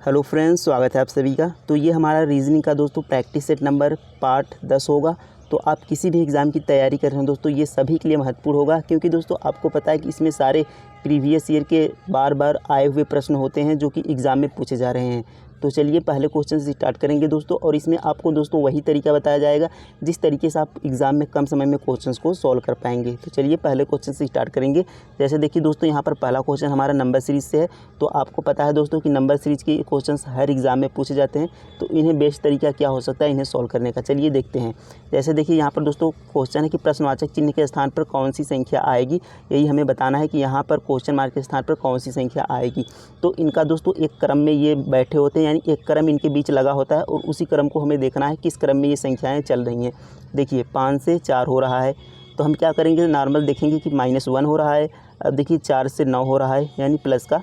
Hello friends, स्वागत है आप सभी का। तो ये हमारा रीजनिंग का दोस्तों प्रैक्टिस सेट नंबर पार्ट 10 होगा। तो आप किसी भी एग्ज़ाम की तैयारी कर रहे हैं दोस्तों, ये सभी के लिए महत्वपूर्ण होगा, क्योंकि दोस्तों आपको पता है कि इसमें सारे प्रीवियस ईयर के बार बार आए हुए प्रश्न होते हैं जो कि एग्ज़ाम में पूछे जा रहे हैं। तो चलिए पहले क्वेश्चन से स्टार्ट करेंगे दोस्तों, और इसमें आपको दोस्तों वही तरीका बताया जाएगा जिस तरीके से आप एग्ज़ाम में कम समय में क्वेश्चंस को सॉल्व कर पाएंगे। तो चलिए पहले क्वेश्चन से स्टार्ट करेंगे। जैसे देखिए दोस्तों, यहाँ पर पहला क्वेश्चन हमारा नंबर सीरीज़ से है। तो आपको पता है दोस्तों कि नंबर सीरीज़ के क्वेश्चंस हर एग्ज़ाम में पूछे जाते हैं, तो इन्हें बेस्ट तरीका क्या हो सकता है इन्हें सॉल्व करने का, चलिए देखते हैं। जैसे देखिए यहाँ पर दोस्तों क्वेश्चन है कि प्रश्नवाचक चिन्ह के स्थान पर कौन सी संख्या आएगी। यही हमें बताना है कि यहाँ पर क्वेश्चन मार्क के स्थान पर कौन सी संख्या आएगी। तो इनका दोस्तों एक क्रम में ये बैठे होते हैं, यानी एक क्रम इनके बीच लगा होता है, और उसी क्रम को हमें देखना है किस क्रम में ये संख्याएं चल रही हैं। देखिए 5 से 4 हो रहा है, तो हम क्या करेंगे, नॉर्मल देखेंगे कि -1 हो रहा है। अब देखिए 4 से 9 हो रहा है, यानी प्लस का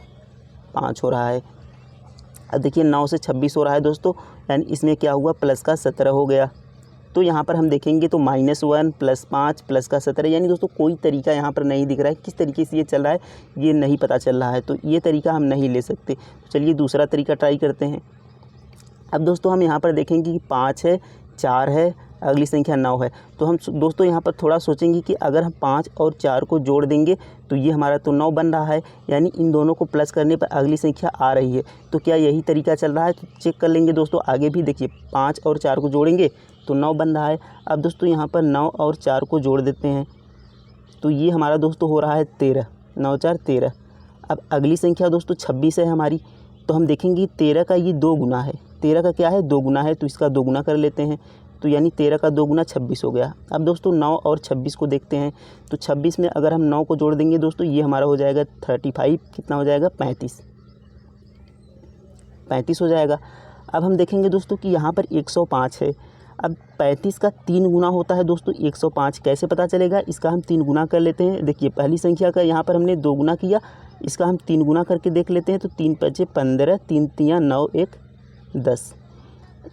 5 हो रहा है। अब देखिए 9 से 26 हो रहा है दोस्तों, यानी इसमें क्या हुआ, प्लस का 17 हो गया। तो यहाँ पर हम देखेंगे तो -1 + 5 प्लस का 17, यानी दोस्तों कोई तरीका यहाँ पर नहीं दिख रहा है, किस तरीके से ये चल रहा है ये नहीं पता चल रहा है। तो ये तरीका हम नहीं ले सकते। चलिए दूसरा तरीका ट्राई करते हैं। अब दोस्तों हम यहाँ पर देखेंगे कि 5 है, 4 है, अगली संख्या 9 है। तो हम दोस्तों यहाँ पर थोड़ा सोचेंगे कि अगर हम 5 और 4 को जोड़ देंगे तो ये हमारा तो 9 बन रहा है, यानी इन दोनों को प्लस करने पर अगली संख्या आ रही है। तो क्या यही तरीका चल रहा है? तो चेक कर लेंगे दोस्तों आगे भी। देखिए 5 और 4 को जोड़ेंगे तो 9 बन रहा है। अब दोस्तों यहाँ पर 9 और 4 को जोड़ देते हैं, तो ये हमारा दोस्तों हो रहा है 13, 9 4 13। अब अगली संख्या दोस्तों 26 है हमारी। तो हम देखेंगे 13 का ये 2 गुना है, 13 का क्या है, 2 गुना है, तो इसका 2 गुना कर लेते हैं। तो यानी 13 का 2 गुना 26 हो गया। अब दोस्तों 9 और 26 को देखते हैं, तो 26 में अगर हम 9 को जोड़ देंगे दोस्तों, ये हमारा हो जाएगा 35, कितना हो जाएगा, 35 हो जाएगा। अब हम देखेंगे दोस्तों कि यहाँ पर 105 है। अब 35 का 3 गुना होता है दोस्तों 105, कैसे पता चलेगा, इसका हम 3 गुना कर लेते हैं। देखिए पहली संख्या का यहाँ पर हमने 2 गुना किया, इसका हम 3 गुना करके देख लेते हैं। तो 3 × 5 = 15, 3 × 3 = 9, 1 10,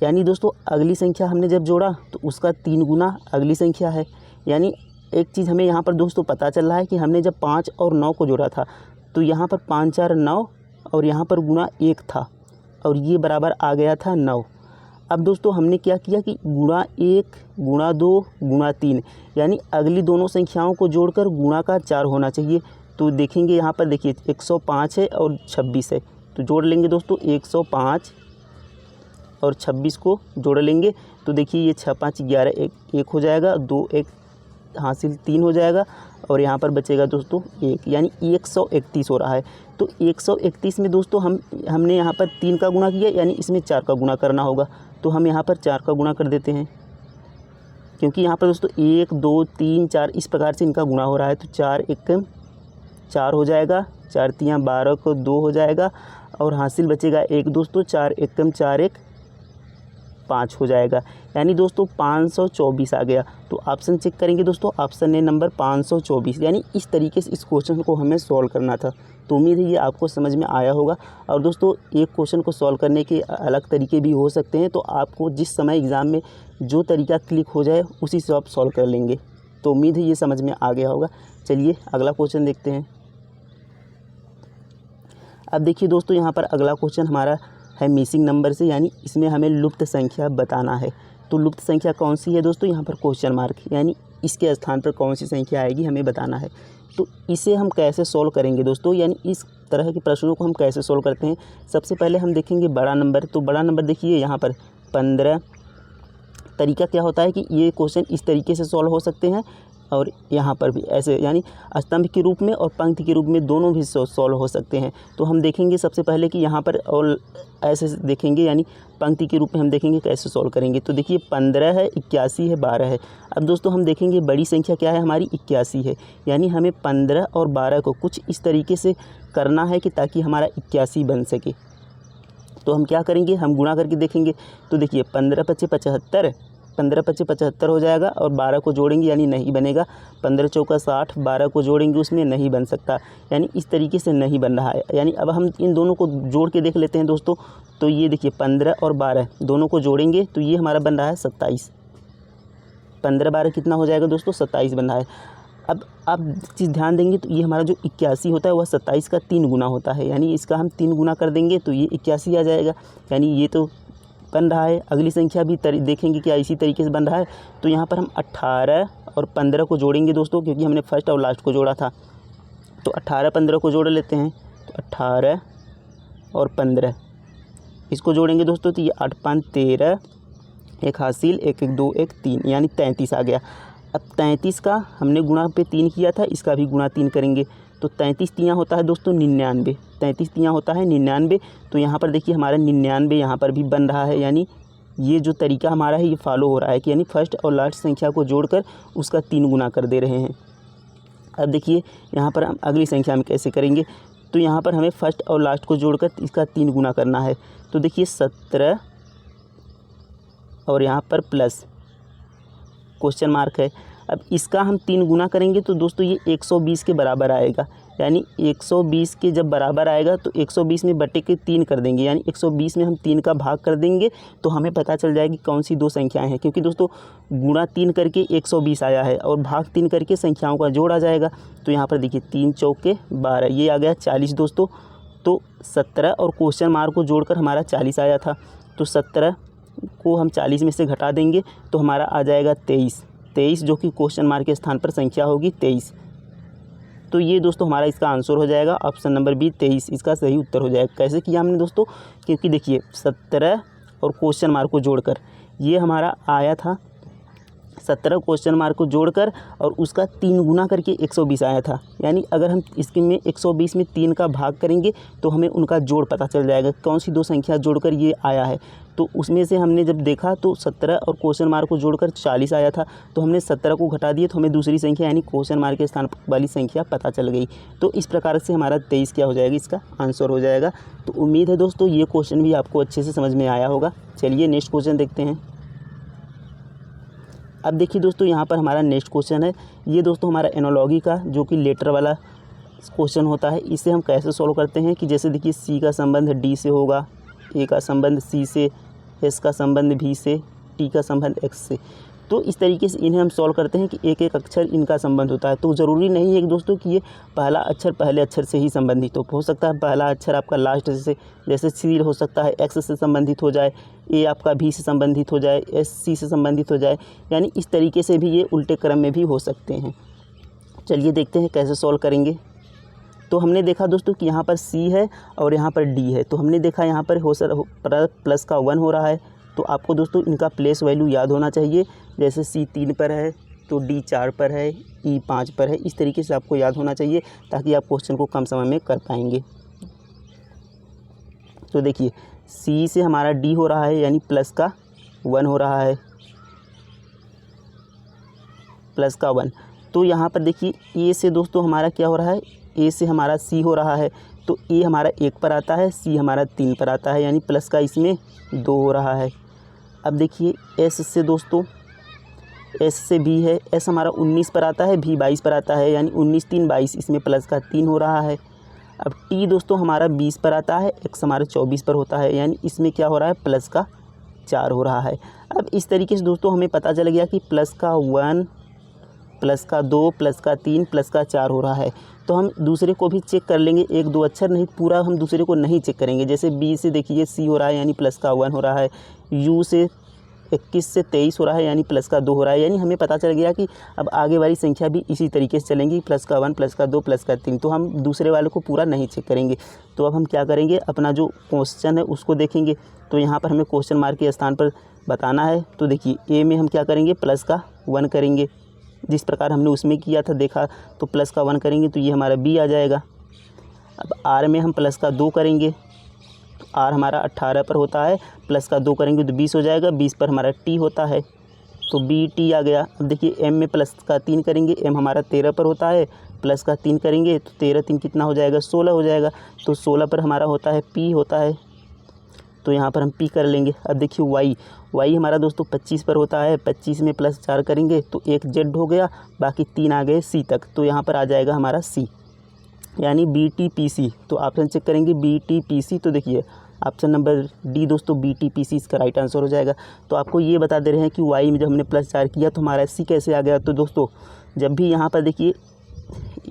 यानी दोस्तों अगली संख्या हमने जब जोड़ा तो उसका 3 गुना अगली संख्या है। यानी एक चीज़ हमें यहाँ पर दोस्तों पता चल रहा है कि हमने जब 5 और 9 को जोड़ा था तो यहाँ पर 5 4 9 और यहाँ पर गुना 1 था, और ये बराबर आ गया था 9। अब दोस्तों हमने क्या किया कि गुणा 1 गुणा 2 गुणा 3, यानी अगली दोनों संख्याओं को जोड़कर गुणा का 4 होना चाहिए। तो देखेंगे यहाँ पर देखिए 105 है और 26 है, तो जोड़ लेंगे दोस्तों 105 और 26 को जोड़ लेंगे। तो देखिए ये 6 5 11, 1 हो जाएगा, 2 1 हासिल 3 हो जाएगा, और यहाँ पर बचेगा दोस्तों 1, यानी 131 हो रहा है। तो 131 में दोस्तों हमने यहाँ पर 3 का गुणा किया, यानी इसमें 4 का गुणा करना होगा। तो हम यहाँ पर 4 का गुणा कर देते हैं, क्योंकि यहाँ पर दोस्तों 1 2 3 4 इस प्रकार से इनका गुणा हो रहा है। तो 4 1 4 हो जाएगा, 4 3 12 को 2 हो जाएगा, और हासिल बचेगा 1 दोस्तों, 4 1 4 1 5 हो जाएगा, यानी दोस्तों 524 आ गया। तो ऑप्शन चेक करेंगे दोस्तों, ऑप्शन ए नंबर 524, यानी इस तरीके से इस क्वेश्चन को हमें सॉल्व करना था। तो उम्मीद है ये आपको समझ में आया होगा। और दोस्तों एक क्वेश्चन को सॉल्व करने के अलग तरीके भी हो सकते हैं, तो आपको जिस समय एग्ज़ाम में जो तरीका क्लिक हो जाए उसी से आप सॉल्व कर लेंगे। तो उम्मीद है ये समझ में आ गया होगा। चलिए अगला क्वेश्चन देखते हैं। अब देखिए दोस्तों यहाँ पर अगला क्वेश्चन हमारा है मिसिंग नंबर से, यानी इसमें हमें लुप्त संख्या बताना है। तो लुप्त संख्या कौन सी है दोस्तों, यहाँ पर क्वेश्चन मार्क, यानी इसके स्थान पर कौन सी संख्या आएगी हमें बताना है। तो इसे हम कैसे सॉल्व करेंगे दोस्तों, यानी इस तरह के प्रश्नों को हम कैसे सॉल्व करते हैं। सबसे पहले हम देखेंगे बड़ा नंबर। तो बड़ा नंबर देखिए यहाँ पर 15। तरीका क्या होता है कि ये क्वेश्चन इस तरीके से सॉल्व हो सकते हैं, और यहाँ पर भी ऐसे, यानी स्तंभ के रूप में और पंक्ति के रूप में दोनों भी सॉल्व हो सकते हैं। तो हम देखेंगे सबसे पहले कि यहाँ पर और ऐसे देखेंगे, यानी पंक्ति के रूप में हम देखेंगे कैसे सॉल्व करेंगे। तो देखिए 15 है, 81 है, 12 है। अब दोस्तों हम देखेंगे बड़ी संख्या क्या है हमारी, 81 है, यानी हमें 15 और 12 को कुछ इस तरीके से करना है कि ताकि हमारा 81 बन सके। तो हम क्या करेंगे, हम गुणा करके देखेंगे। तो देखिए 15 × 5 = 75, 15 × 5 = 75 हो जाएगा, और 12 को जोड़ेंगे यानी नहीं बनेगा। 15 × 4 = 60, 12 को जोड़ेंगे उसमें नहीं बन सकता, यानी इस तरीके से नहीं बन रहा है। यानी अब हम इन दोनों को जोड़ के देख लेते हैं दोस्तों। तो ये देखिए 15 और 12 दोनों को जोड़ेंगे तो ये हमारा बन रहा है 27। 15 12 कितना हो जाएगा दोस्तों, 27 बन रहा है। अब आप चीज़ ध्यान देंगे तो ये हमारा जो 81 होता है वह 27 का 3 गुना होता है, यानी इसका हम 3 गुना कर देंगे तो ये 81 आ जाएगा। यानी ये तो बन रहा है। अगली संख्या भी देखेंगे क्या इसी तरीके से बन रहा है। तो यहाँ पर हम 18 और 15 को जोड़ेंगे दोस्तों, क्योंकि हमने फर्स्ट और लास्ट को जोड़ा था। तो 18 15 को जोड़ लेते हैं। तो 18 और 15 इसको जोड़ेंगे दोस्तों, तो ये 8 5 13, एक हासिल, 1 1 2 1 3, यानी 33 आ गया। अब 33 का हमने गुणा पे 3 किया था, इसका भी गुणा 3 करेंगे। तो 33 तियाँ होता है दोस्तों 99, 33 तियाँ होता है 99। तो यहाँ पर देखिए हमारा 99 यहाँ पर भी बन रहा है, यानी ये जो तरीका हमारा है ये फॉलो हो रहा है कि यानी फर्स्ट और लास्ट संख्या को जोड़कर उसका 3 गुना कर दे रहे हैं। अब देखिए यहाँ पर हम अगली संख्या में कैसे करेंगे। तो यहाँ पर हमें फर्स्ट और लास्ट को जोड़कर इसका 3 गुना करना है। तो देखिए 17 और यहाँ पर प्लस क्वेश्चन मार्क है। अब इसका हम 3 गुना करेंगे तो दोस्तों ये 120 के बराबर आएगा, यानी 120 के जब बराबर आएगा तो 120 में बटे के 3 कर देंगे, यानी 120 में हम 3 का भाग कर देंगे तो हमें पता चल जाएगी कौन सी दो संख्याएं हैं। क्योंकि दोस्तों गुणा 3 करके 120 आया है और भाग 3 करके संख्याओं का जोड़ आ जाएगा। तो यहाँ पर देखिए 3 चौके 12, ये आ गया 40 दोस्तों। तो 17 और क्वेश्चन मार्क को जोड़कर हमारा 40 आया था। तो 17 को हम 40 में से घटा देंगे तो हमारा आ जाएगा 23, जो कि क्वेश्चन मार्क के स्थान पर संख्या होगी 23। तो ये दोस्तों हमारा इसका आंसर हो जाएगा ऑप्शन नंबर बी 23, इसका सही उत्तर हो जाएगा। कैसे किया हमने दोस्तों, क्योंकि देखिए 17 और क्वेश्चन मार्क को जोड़कर ये हमारा आया था, 17 क्वेश्चन मार्क को जोड़कर और उसका 3 गुना करके 120 आया था। यानी अगर हम इसके में 120 में 3 का भाग करेंगे तो हमें उनका जोड़ पता चल जाएगा कौन सी दो संख्या जोड़कर ये आया है। तो उसमें से हमने जब देखा तो 17 और क्वेश्चन मार्क को जोड़कर 40 आया था, तो हमने 17 को घटा दिए तो हमें दूसरी संख्या यानी क्वेश्चन मार्क के स्थान वाली संख्या पता चल गई। तो इस प्रकार से हमारा 23 क्या हो जाएगा, इसका आंसर हो जाएगा। तो उम्मीद है दोस्तों ये क्वेश्चन भी आपको अच्छे से समझ में आया होगा। चलिए नेक्स्ट क्वेश्चन देखते हैं। अब देखिए दोस्तों यहाँ पर हमारा नेक्स्ट क्वेश्चन है, ये दोस्तों हमारा एनालॉजी का जो कि लेटर वाला क्वेश्चन होता है। इसे हम कैसे सॉल्व करते हैं कि जैसे देखिए सी का संबंध डी से होगा, ए का संबंध सी से, एस का संबंध भी से, टी का संबंध एक्स से। तो इस तरीके से इन्हें हम सॉल्व करते हैं कि एक एक अक्षर इनका संबंध होता है। तो ज़रूरी नहीं है कि दोस्तों कि ये पहला अक्षर पहले अक्षर से ही संबंधित हो सकता है पहला अक्षर आपका लास्ट से, जैसे सी हो सकता है एक्स से संबंधित हो जाए, ए आपका भी से संबंधित हो जाए, एस सी से संबंधित हो जाए, यानी इस तरीके से भी ये उल्टे क्रम में भी हो सकते हैं। चलिए देखते हैं कैसे सॉल्व करेंगे। तो हमने देखा दोस्तों कि यहाँ पर सी है और यहाँ पर डी है। तो हमने देखा यहाँ पर प्लस का 1 हो रहा है। तो आपको दोस्तों इनका प्लेस वैल्यू याद होना चाहिए। जैसे सी 3 पर है तो डी 4 पर है, ई 5 पर है। इस तरीके से आपको याद होना चाहिए ताकि आप क्वेश्चन को कम समय में कर पाएंगे। तो देखिए सी से हमारा डी हो रहा है यानी प्लस का 1 हो रहा है, प्लस का 1। तो यहाँ पर देखिए ए से दोस्तों हमारा क्या हो रहा है, ए से हमारा सी हो रहा है। तो ए हमारा 1 पर आता है, सी हमारा 3 पर आता है, यानी प्लस का इसमें 2 हो रहा है। अब देखिए एस से दोस्तों, एस से भी है, एस हमारा 19 पर आता है, भी 22 पर आता है, यानी 19 3 22, इसमें प्लस का 3 हो रहा है। अब टी दोस्तों हमारा 20 पर आता है, एक्स हमारा 24 पर होता है, यानी इसमें क्या हो रहा है, प्लस का 4 हो रहा है। अब इस तरीके से दोस्तों हमें पता चल गया कि प्लस का 1, प्लस का 2, प्लस का 3, प्लस का 4 हो रहा है। तो हम दूसरे को भी चेक कर लेंगे, एक दो अक्षर नहीं, पूरा हम दूसरे को नहीं चेक करेंगे। जैसे बी से देखिए सी हो रहा है यानी प्लस का 1 हो रहा है, यू से 21 से 23 हो रहा है यानी प्लस का 2 हो रहा है। यानी हमें पता चल गया कि अब आगे वाली संख्या भी इसी तरीके से चलेंगी, प्लस का 1, प्लस का 2, प्लस का 3। तो हम दूसरे वाले को पूरा नहीं चेक करेंगे। तो अब हम क्या करेंगे, अपना जो क्वेश्चन है उसको देखेंगे। तो यहाँ पर हमें क्वेश्चन मार्क के स्थान पर बताना है। तो देखिए ए में हम क्या करेंगे, प्लस का 1 करेंगे, जिस प्रकार हमने उसमें किया था देखा। तो प्लस का 1 करेंगे तो ये हमारा बी आ जाएगा। अब आर में हम प्लस का 2 करेंगे, तो आर हमारा 18 पर होता है, प्लस का 2 करेंगे तो 20 हो जाएगा, 20 पर हमारा टी होता है, तो बी टी आ गया। अब देखिए एम में प्लस का 3 करेंगे, एम हमारा 13 पर होता है, प्लस का 3 करेंगे तो 13 3 कितना हो जाएगा, 16 हो जाएगा। तो 16 पर हमारा होता है पी होता है, तो यहाँ पर हम पी कर लेंगे। अब देखिए वाई हमारा दोस्तों 25 पर होता है, 25 में प्लस 4 करेंगे तो एक जेड हो गया, बाकी 3 आ गए सी तक। तो यहाँ पर आ जाएगा हमारा सी, यानी बी टी पी सी। तो ऑप्शन चेक करेंगे बी टी पी सी, तो देखिए ऑप्शन नंबर डी दोस्तों बी टी पी सी इसका राइट आंसर हो जाएगा। तो आपको ये बता दे रहे हैं कि वाई में जब हमने प्लस 4 किया तो हमारा सी कैसे आ गया। तो दोस्तों जब भी यहाँ पर देखिए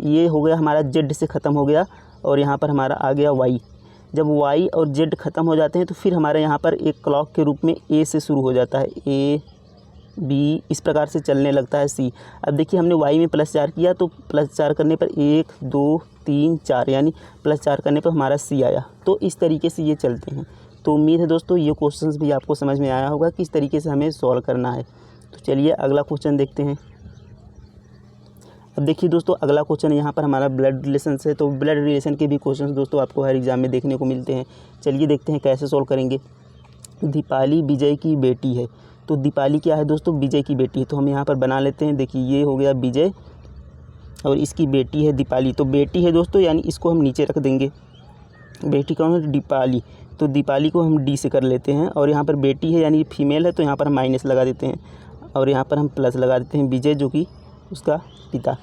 ये हो गया हमारा जेड से ख़त्म हो गया और यहाँ पर हमारा आ गया वाई। जब वाई और जेड ख़त्म हो जाते हैं तो फिर हमारे यहाँ पर एक क्लॉक के रूप में ए से शुरू हो जाता है, ए बी इस प्रकार से चलने लगता है सी। अब देखिए हमने वाई में +4 किया तो +4 करने पर 1 2 3 4 यानी +4 करने पर हमारा सी आया। तो इस तरीके से ये चलते हैं। तो उम्मीद है दोस्तों ये क्वेश्चंस भी आपको समझ में आया होगा किस तरीके से हमें सॉल्व करना है। तो चलिए अगला क्वेश्चन देखते हैं। अब देखिए दोस्तों अगला क्वेश्चन यहाँ पर हमारा ब्लड रिलेशन से, तो ब्लड रिलेशन के भी क्वेश्चंस दोस्तों आपको हर एग्ज़ाम में देखने को मिलते हैं। चलिए देखते हैं कैसे सॉल्व करेंगे। दीपाली विजय की बेटी है, तो दीपाली क्या है दोस्तों, विजय की बेटी है। तो हम यहाँ पर बना लेते हैं। देखिए ये हो गया विजय और इसकी बेटी है दीपाली। तो बेटी है दोस्तों यानी इसको हम नीचे रख देंगे। बेटी कौन है, दीपाली। तो दीपाली को हम डी से कर लेते हैं और यहाँ पर बेटी है यानी फीमेल है तो यहाँ पर हम माइनस लगा देते हैं और यहाँ पर हम प्लस लगा देते हैं विजय जो कि उसका पिता।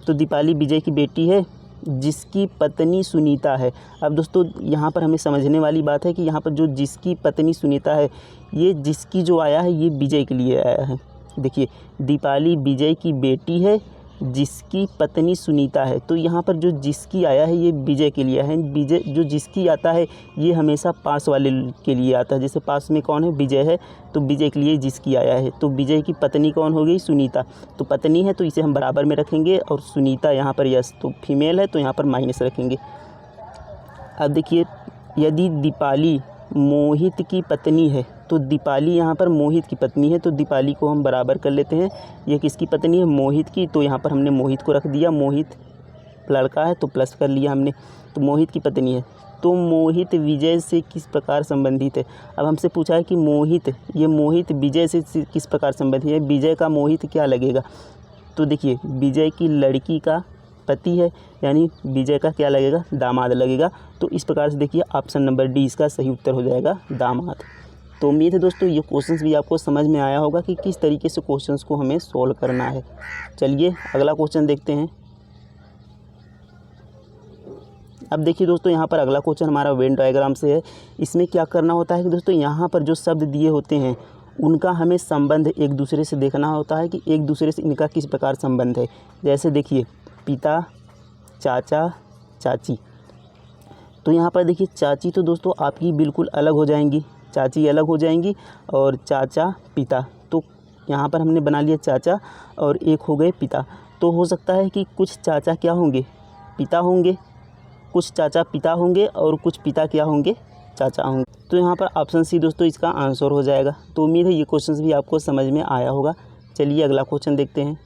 तो दीपाली विजय की बेटी है जिसकी पत्नी सुनीता है। अब दोस्तों यहाँ पर हमें समझने वाली बात है कि यहाँ पर जो जिसकी पत्नी सुनीता है, ये जिसकी जो आया है ये विजय के लिए आया है। देखिए दीपाली विजय की बेटी है जिसकी पत्नी सुनीता है, तो यहाँ पर जो जिसकी आया है ये विजय के लिए है। विजय जो जिसकी आता है ये हमेशा पास वाले के लिए आता है। जैसे पास में कौन है, विजय है, तो विजय के लिए जिसकी आया है। तो विजय की पत्नी कौन हो गई, सुनीता। तो पत्नी है तो इसे हम बराबर में रखेंगे और सुनीता यहाँ पर यस तो फीमेल है तो यहाँ पर माइनस रखेंगे। अब देखिए यदि दीपाली मोहित की पत्नी है, तो दीपाली यहाँ पर मोहित की पत्नी है तो दीपाली को हम बराबर कर लेते हैं। ये किसकी पत्नी है, मोहित की, तो यहाँ पर हमने मोहित को रख दिया। मोहित लड़का है तो प्लस कर लिया हमने, तो मोहित की पत्नी है। तो मोहित विजय से किस प्रकार संबंधित है। अब हमसे पूछा है कि मोहित, ये मोहित विजय से किस प्रकार संबंधित है। विजय का मोहित क्या लगेगा, तो देखिए विजय की लड़की का पति है यानी विजय का क्या लगेगा, दामाद लगेगा। तो इस प्रकार से देखिए ऑप्शन नंबर डी इसका सही उत्तर हो जाएगा, दामाद। तो उम्मीद है दोस्तों ये क्वेश्चंस भी आपको समझ में आया होगा कि किस तरीके से क्वेश्चंस को हमें सॉल्व करना है। चलिए अगला क्वेश्चन देखते हैं। अब देखिए दोस्तों यहाँ पर अगला क्वेश्चन हमारा वेन डायग्राम से है। इसमें क्या करना होता है कि दोस्तों यहाँ पर जो शब्द दिए होते हैं उनका हमें संबंध एक दूसरे से देखना होता है कि एक दूसरे से इनका किस प्रकार संबंध है। जैसे देखिए पिता, चाचा, चाची। तो यहाँ पर देखिए चाची तो दोस्तों आपकी बिल्कुल अलग हो जाएंगी, चाची अलग हो जाएंगी और चाचा पिता। तो यहाँ पर हमने बना लिया चाचा और एक हो गए पिता। तो हो सकता है कि कुछ चाचा क्या होंगे, पिता होंगे, कुछ चाचा पिता होंगे और कुछ पिता क्या होंगे, चाचा होंगे। तो यहाँ पर ऑप्शन सी दोस्तों इसका आंसर हो जाएगा। तो उम्मीद है ये क्वेश्चन भी आपको समझ में आया होगा। चलिए अगला क्वेश्चन देखते हैं।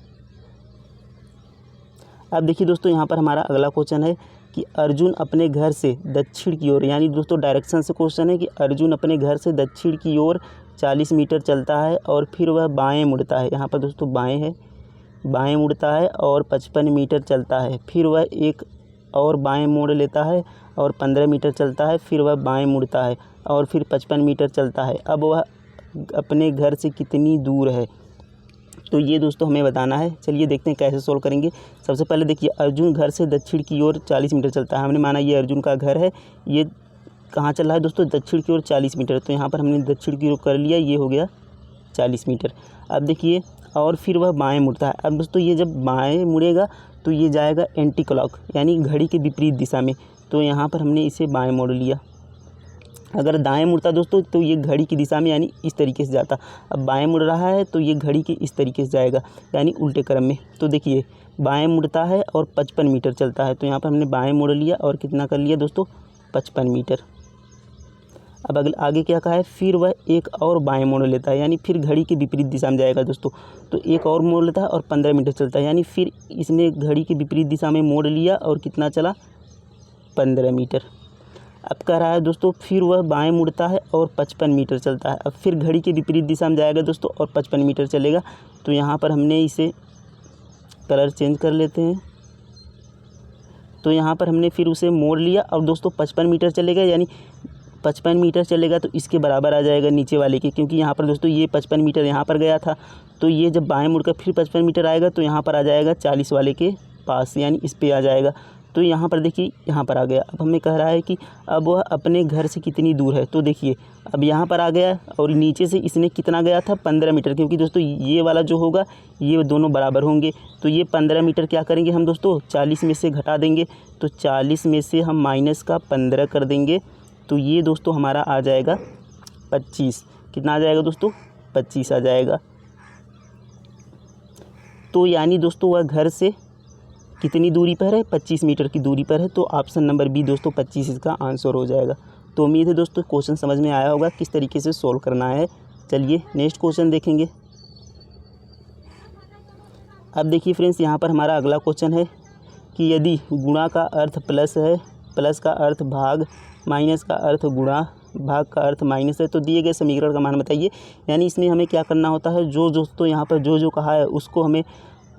अब देखिए दोस्तों यहाँ पर हमारा अगला क्वेश्चन है कि अर्जुन अपने घर से दक्षिण की ओर, यानी दोस्तों डायरेक्शन से क्वेश्चन है कि अर्जुन अपने घर से दक्षिण की ओर 40 मीटर चलता है और फिर वह बाएं मुड़ता है। यहाँ पर दोस्तों बाएं है, बाएं मुड़ता है और 55 मीटर चलता है। फिर वह एक और बाएं मोड़ लेता है और 15 मीटर चलता है। फिर वह बाएं मुड़ता है और फिर 55 मीटर चलता है। अब वह अपने घर से कितनी दूर है, तो ये दोस्तों हमें बताना है। चलिए देखते हैं कैसे सोल्व करेंगे। सबसे पहले देखिए अर्जुन घर से दक्षिण की ओर 40 मीटर चलता है। हमने माना ये अर्जुन का घर है, ये कहाँ चल रहा है दोस्तों, दक्षिण की ओर 40 मीटर। तो यहाँ पर हमने दक्षिण की ओर कर लिया, ये हो गया 40 मीटर। अब देखिए और फिर वह बाएं मुड़ता है। अब दोस्तों ये जब बाएं मुड़ेगा तो ये जाएगा एंटी क्लॉक यानी घड़ी के विपरीत दिशा में। तो यहाँ पर हमने इसे बाएं मोड़ लिया। अगर दाएं मुड़ता दोस्तों तो ये घड़ी की दिशा में यानी इस तरीके से जाता। अब बाएं मुड़ रहा है तो ये घड़ी के इस तरीके से जाएगा यानी उल्टे क्रम में। तो देखिए बाएं मुड़ता है और 55 मीटर चलता है। तो यहाँ पर हमने बाएं मोड़ लिया और कितना कर लिया दोस्तों, 55 मीटर। अब अगले आगे क्या कहा है, फिर वह एक और बाएं मोड़ लेता है यानी फिर घड़ी के विपरीत दिशा में जाएगा दोस्तों। तो एक और मोड़ लेता है और 15 मीटर चलता है यानी फिर इसने घड़ी के विपरीत दिशा में मोड़ लिया और कितना चला, 15 मीटर। अब कह रहा है दोस्तों फिर वह बाएं मुड़ता है और 55 मीटर चलता है। अब फिर घड़ी के विपरीत दिशा में जाएगा दोस्तों और 55 मीटर चलेगा। तो यहाँ पर हमने इसे कलर चेंज कर लेते हैं। तो यहाँ पर हमने फिर उसे मोड़ लिया और दोस्तों 55 मीटर चलेगा यानी 55 मीटर चलेगा तो इसके बराबर आ जाएगा नीचे वाले के, क्योंकि यहाँ पर दोस्तों ये 55 मीटर यहाँ पर गया था। तो ये जब बाएं मुड़कर फिर 55 मीटर आएगा तो यहाँ पर आ जाएगा 40 वाले के पास यानी इस पर आ जाएगा। तो यहाँ पर देखिए यहाँ पर आ गया। अब हमें कह रहा है कि अब वह अपने घर से कितनी दूर है। तो देखिए अब यहाँ पर आ गया और नीचे से इसने कितना गया था 15 मीटर, क्योंकि दोस्तों ये वाला जो होगा ये दोनों बराबर होंगे। तो ये 15 मीटर क्या करेंगे हम दोस्तों 40 में से घटा देंगे। तो 40 में से हम माइनस का 15 कर देंगे। तो ये दोस्तों हमारा आ जाएगा 25। कितना आ जाएगा दोस्तों 25 आ जाएगा। तो यानी दोस्तों वह घर से कितनी दूरी पर है 25 मीटर की दूरी पर है। तो ऑप्शन नंबर बी दोस्तों 25 इसका आंसर हो जाएगा। तो उम्मीद है दोस्तों क्वेश्चन समझ में आया होगा किस तरीके से सोल्व करना है। चलिए नेक्स्ट क्वेश्चन देखेंगे। अब देखिए फ्रेंड्स यहाँ पर हमारा अगला क्वेश्चन है कि यदि गुणा का अर्थ प्लस है, प्लस का अर्थ भाग, माइनस का अर्थ गुणा, भाग का अर्थ माइनस है, तो दिए गए समीकरण का मान बताइए। यानी इसमें हमें क्या करना होता है, जो दोस्तों यहाँ पर जो कहा है उसको हमें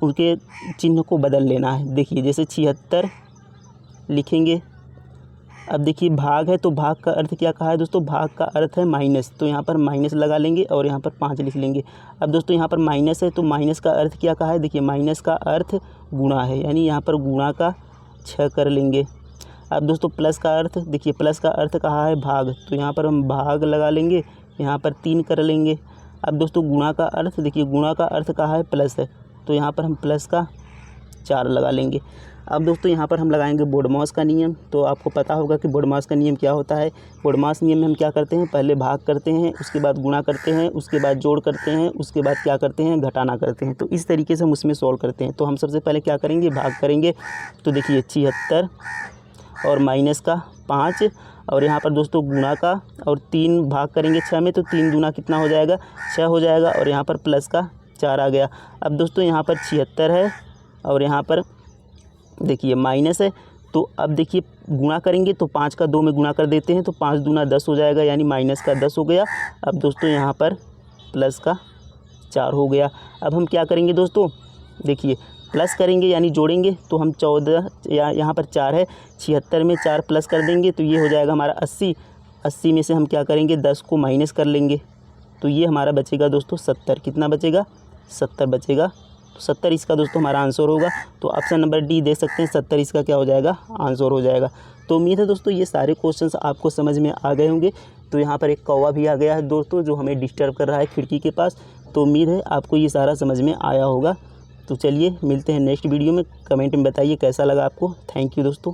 उनके चिन्ह को बदल लेना है। देखिए जैसे 76 लिखेंगे। अब देखिए भाग है तो भाग का अर्थ क्या कहा है दोस्तों, भाग का अर्थ है माइनस, तो यहाँ पर माइनस लगा लेंगे और यहाँ पर 5 लिख लेंगे। अब दोस्तों यहाँ पर माइनस है तो माइनस का अर्थ क्या कहा है, देखिए माइनस का अर्थ गुणा है, यानी यहाँ पर गुणा का 6 कर लेंगे। अब दोस्तों प्लस का अर्थ, देखिए प्लस का अर्थ कहा है भाग, तो यहाँ पर हम भाग लगा लेंगे, यहाँ पर 3 कर लेंगे। अब दोस्तों गुणा का अर्थ, देखिए गुणा का अर्थ कहा है प्लस है, तो यहाँ पर हम प्लस का 4 लगा लेंगे। अब दोस्तों यहाँ पर हम लगाएंगे बोडमास का नियम। तो आपको पता होगा कि बोडमास का नियम क्या होता है। बोडमास नियम में हम क्या करते हैं, पहले भाग करते हैं, उसके बाद गुणा करते हैं, उसके बाद जोड़ करते हैं, उसके बाद क्या करते हैं, घटाना करते हैं। तो इस तरीके से हम उसमें सॉल्व करते हैं। तो हम सबसे पहले क्या करेंगे, भाग करेंगे। तो देखिए 76 और माइनस का 5 और यहाँ पर दोस्तों गुणा का और 3 भाग करेंगे 6 में, तो 3 दूना कितना हो जाएगा 6 हो जाएगा और यहाँ पर प्लस का 4 आ गया। अब दोस्तों यहाँ पर 76 है और यहाँ पर देखिए माइनस है, तो अब देखिए गुणा करेंगे तो 5 का 2 में गुणा कर देते हैं, तो 5 दूना 10 हो जाएगा, यानी माइनस का 10 हो गया। अब दोस्तों यहाँ पर प्लस का 4 हो गया। अब हम क्या करेंगे दोस्तों, देखिए प्लस करेंगे यानी जोड़ेंगे, तो हम 14 या यहाँ पर 4 है, 76 में 4 प्लस कर देंगे तो ये हो जाएगा हमारा 80। 80 में से हम क्या करेंगे 10 को माइनस कर लेंगे, तो ये हमारा बचेगा दोस्तों 70। कितना बचेगा 70 बचेगा। तो 70 इसका दोस्तों हमारा आंसर होगा। तो ऑप्शन नंबर डी दे सकते हैं, 70 इसका क्या हो जाएगा आंसर हो जाएगा। तो उम्मीद है दोस्तों ये सारे क्वेश्चंस आपको समझ में आ गए होंगे। तो यहाँ पर एक कौवा भी आ गया है दोस्तों जो हमें डिस्टर्ब कर रहा है खिड़की के पास। तो उम्मीद है आपको ये सारा समझ में आया होगा। तो चलिए मिलते हैं नेक्स्ट वीडियो में। कमेंट में बताइए कैसा लगा आपको। थैंक यू दोस्तों।